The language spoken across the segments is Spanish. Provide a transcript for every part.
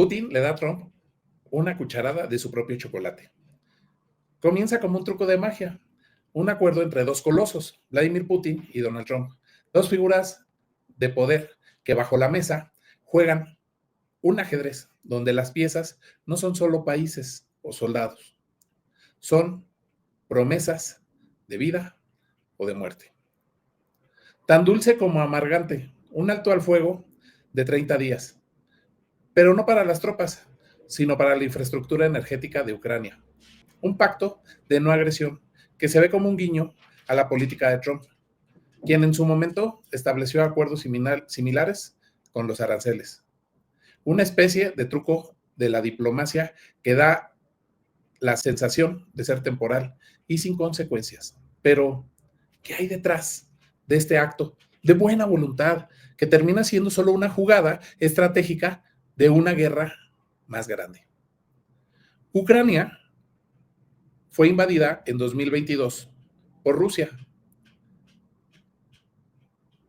Putin le da a Trump una cucharada de su propio chocolate. Comienza como un truco de magia, un acuerdo entre dos colosos, Vladimir Putin y Donald Trump, dos figuras de poder que bajo la mesa juegan un ajedrez donde las piezas no son solo países o soldados, son promesas de vida o de muerte. Tan dulce como amargante, un alto al fuego de 30 días, pero no para las tropas, sino para la infraestructura energética de Ucrania. Un pacto de no agresión que se ve como un guiño a la política de Trump, quien en su momento estableció acuerdos similares con los aranceles. Una especie de truco de la diplomacia que da la sensación de ser temporal y sin consecuencias. Pero, ¿qué hay detrás de este acto de buena voluntad que termina siendo solo una jugada estratégica de una guerra más grande? Ucrania fue invadida en 2022 por Rusia.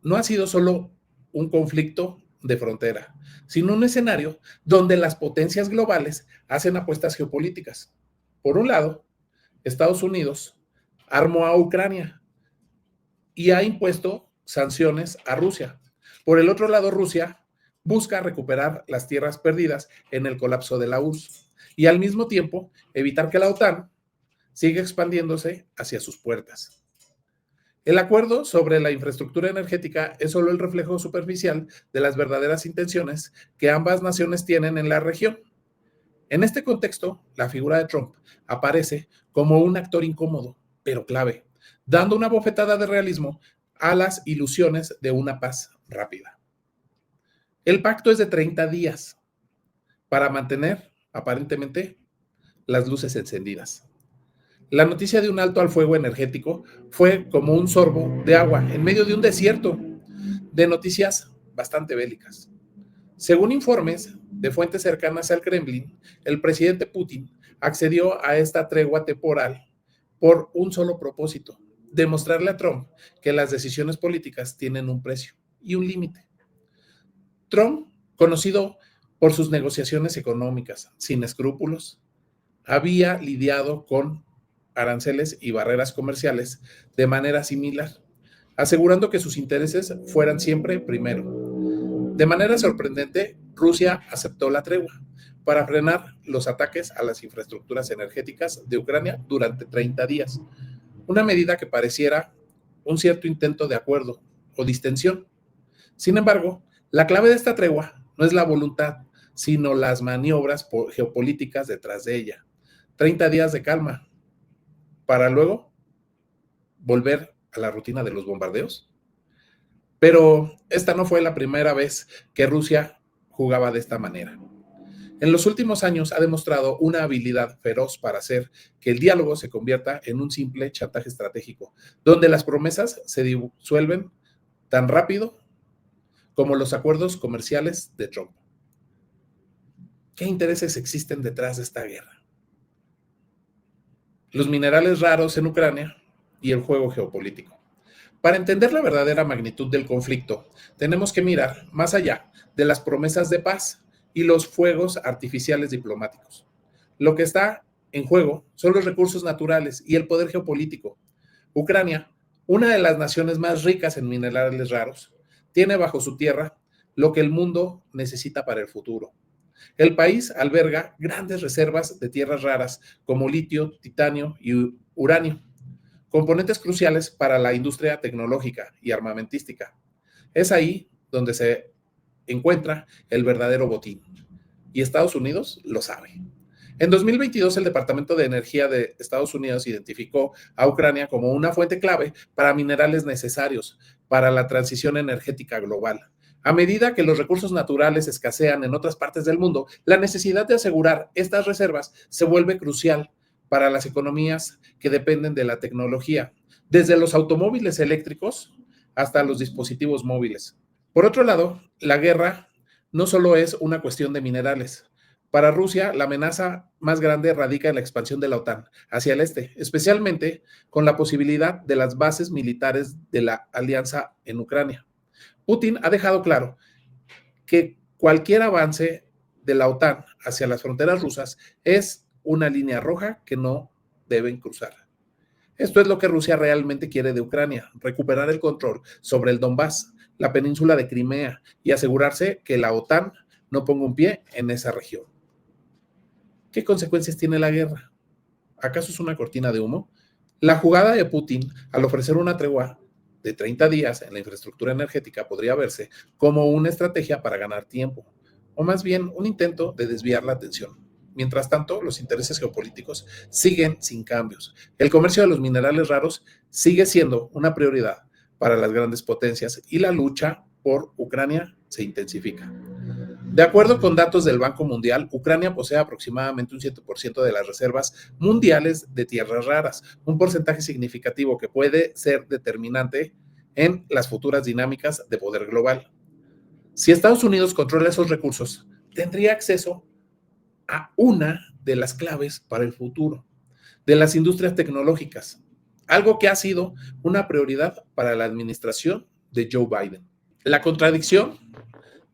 No ha sido solo un conflicto de frontera, sino un escenario donde las potencias globales hacen apuestas geopolíticas. Por un lado, Estados Unidos armó a Ucrania y ha impuesto sanciones a Rusia. Por el otro lado, Rusia busca recuperar las tierras perdidas en el colapso de la URSS y al mismo tiempo evitar que la OTAN siga expandiéndose hacia sus puertas. El acuerdo sobre la infraestructura energética es solo el reflejo superficial de las verdaderas intenciones que ambas naciones tienen en la región. En este contexto, la figura de Trump aparece como un actor incómodo, pero clave, dando una bofetada de realismo a las ilusiones de una paz rápida. El pacto es de 30 días para mantener, aparentemente, las luces encendidas. La noticia de un alto al fuego energético fue como un sorbo de agua en medio de un desierto de noticias bastante bélicas. Según informes de fuentes cercanas al Kremlin, el presidente Putin accedió a esta tregua temporal por un solo propósito: demostrarle a Trump que las decisiones políticas tienen un precio y un límite. Trump, conocido por sus negociaciones económicas sin escrúpulos, había lidiado con aranceles y barreras comerciales de manera similar, asegurando que sus intereses fueran siempre primero. De manera sorprendente, Rusia aceptó la tregua para frenar los ataques a las infraestructuras energéticas de Ucrania durante 30 días, una medida que pareciera un cierto intento de acuerdo o distensión. Sin embargo, la clave de esta tregua no es la voluntad, sino las maniobras geopolíticas detrás de ella. 30 días de calma para luego volver a la rutina de los bombardeos. Pero esta no fue la primera vez que Rusia jugaba de esta manera. En los últimos años ha demostrado una habilidad feroz para hacer que el diálogo se convierta en un simple chantaje estratégico, donde las promesas se disuelven tan rápido como los acuerdos comerciales de Trump. ¿Qué intereses existen detrás de esta guerra? Los minerales raros en Ucrania y el juego geopolítico. Para entender la verdadera magnitud del conflicto, tenemos que mirar más allá de las promesas de paz y los fuegos artificiales diplomáticos. Lo que está en juego son los recursos naturales y el poder geopolítico. Ucrania, una de las naciones más ricas en minerales raros, tiene bajo su tierra lo que el mundo necesita para el futuro. El país alberga grandes reservas de tierras raras como litio, titanio y uranio, componentes cruciales para la industria tecnológica y armamentística. Es ahí donde se encuentra el verdadero botín. Y Estados Unidos lo sabe. En 2022, el Departamento de Energía de Estados Unidos identificó a Ucrania como una fuente clave para minerales necesarios para la transición energética global. A medida que los recursos naturales escasean en otras partes del mundo, la necesidad de asegurar estas reservas se vuelve crucial para las economías que dependen de la tecnología, desde los automóviles eléctricos hasta los dispositivos móviles. Por otro lado, la guerra no solo es una cuestión de minerales. Para Rusia, la amenaza más grande radica en la expansión de la OTAN hacia el este, especialmente con la posibilidad de las bases militares de la alianza en Ucrania. Putin ha dejado claro que cualquier avance de la OTAN hacia las fronteras rusas es una línea roja que no deben cruzar. Esto es lo que Rusia realmente quiere de Ucrania, recuperar el control sobre el Donbass, la península de Crimea y asegurarse que la OTAN no ponga un pie en esa región. ¿Qué consecuencias tiene la guerra? ¿Acaso es una cortina de humo? La jugada de Putin al ofrecer una tregua de 30 días en la infraestructura energética podría verse como una estrategia para ganar tiempo, o más bien un intento de desviar la atención. Mientras tanto, los intereses geopolíticos siguen sin cambios. El comercio de los minerales raros sigue siendo una prioridad para las grandes potencias y la lucha por Ucrania se intensifica. De acuerdo con datos del Banco Mundial, Ucrania posee aproximadamente un 7% de las reservas mundiales de tierras raras, un porcentaje significativo que puede ser determinante en las futuras dinámicas de poder global. Si Estados Unidos controla esos recursos, tendría acceso a una de las claves para el futuro de las industrias tecnológicas, algo que ha sido una prioridad para la administración de Joe Biden. La contradicción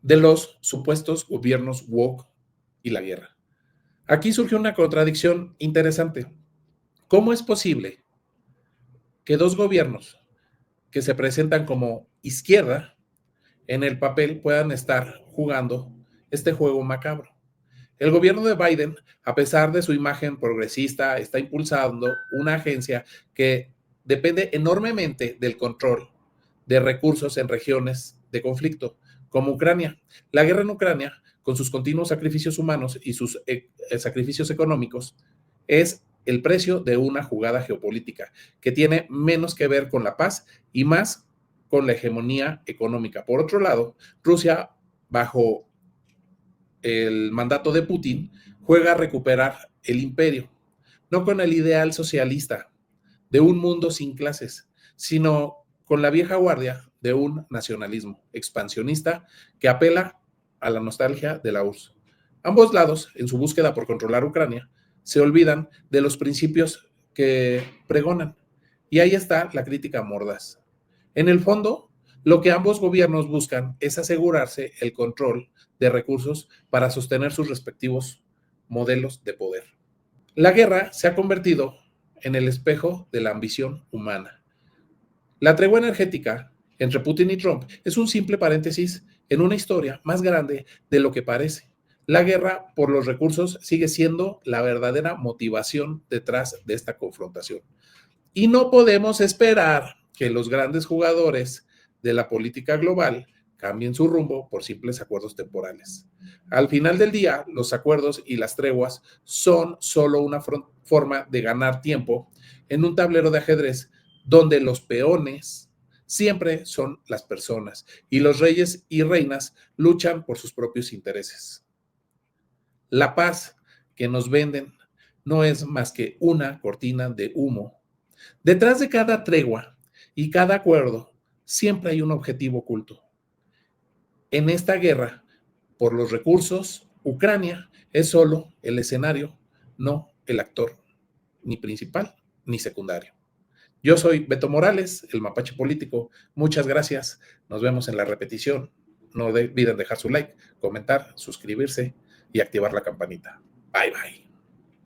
de los supuestos gobiernos woke y la guerra. Aquí surge una contradicción interesante. ¿Cómo es posible que dos gobiernos que se presentan como izquierda en el papel puedan estar jugando este juego macabro? El gobierno de Biden, a pesar de su imagen progresista, está impulsando una agencia que depende enormemente del control de recursos en regiones de conflicto, como Ucrania. La guerra en Ucrania, con sus continuos sacrificios humanos y sus sacrificios económicos, es el precio de una jugada geopolítica que tiene menos que ver con la paz y más con la hegemonía económica. Por otro lado, Rusia, bajo el mandato de Putin, juega a recuperar el imperio, no con el ideal socialista de un mundo sin clases, sino con la vieja guardia de un nacionalismo expansionista que apela a la nostalgia de la URSS. Ambos lados, en su búsqueda por controlar Ucrania, se olvidan de los principios que pregonan. Y ahí está la crítica mordaz. En el fondo, lo que ambos gobiernos buscan es asegurarse el control de recursos para sostener sus respectivos modelos de poder. La guerra se ha convertido en el espejo de la ambición humana. La tregua energética entre Putin y Trump es un simple paréntesis en una historia más grande de lo que parece. La guerra por los recursos sigue siendo la verdadera motivación detrás de esta confrontación. Y no podemos esperar que los grandes jugadores de la política global cambien su rumbo por simples acuerdos temporales. Al final del día, los acuerdos y las treguas son solo una forma de ganar tiempo en un tablero de ajedrez donde los peones siempre son las personas y los reyes y reinas luchan por sus propios intereses. La paz que nos venden no es más que una cortina de humo. Detrás de cada tregua y cada acuerdo siempre hay un objetivo oculto. En esta guerra por los recursos, Ucrania es solo el escenario, no el actor, ni principal ni secundario. Yo soy Beto Morales, el mapache político. Muchas gracias. Nos vemos en la repetición. No olviden dejar su like, comentar, suscribirse y activar la campanita. Bye, bye.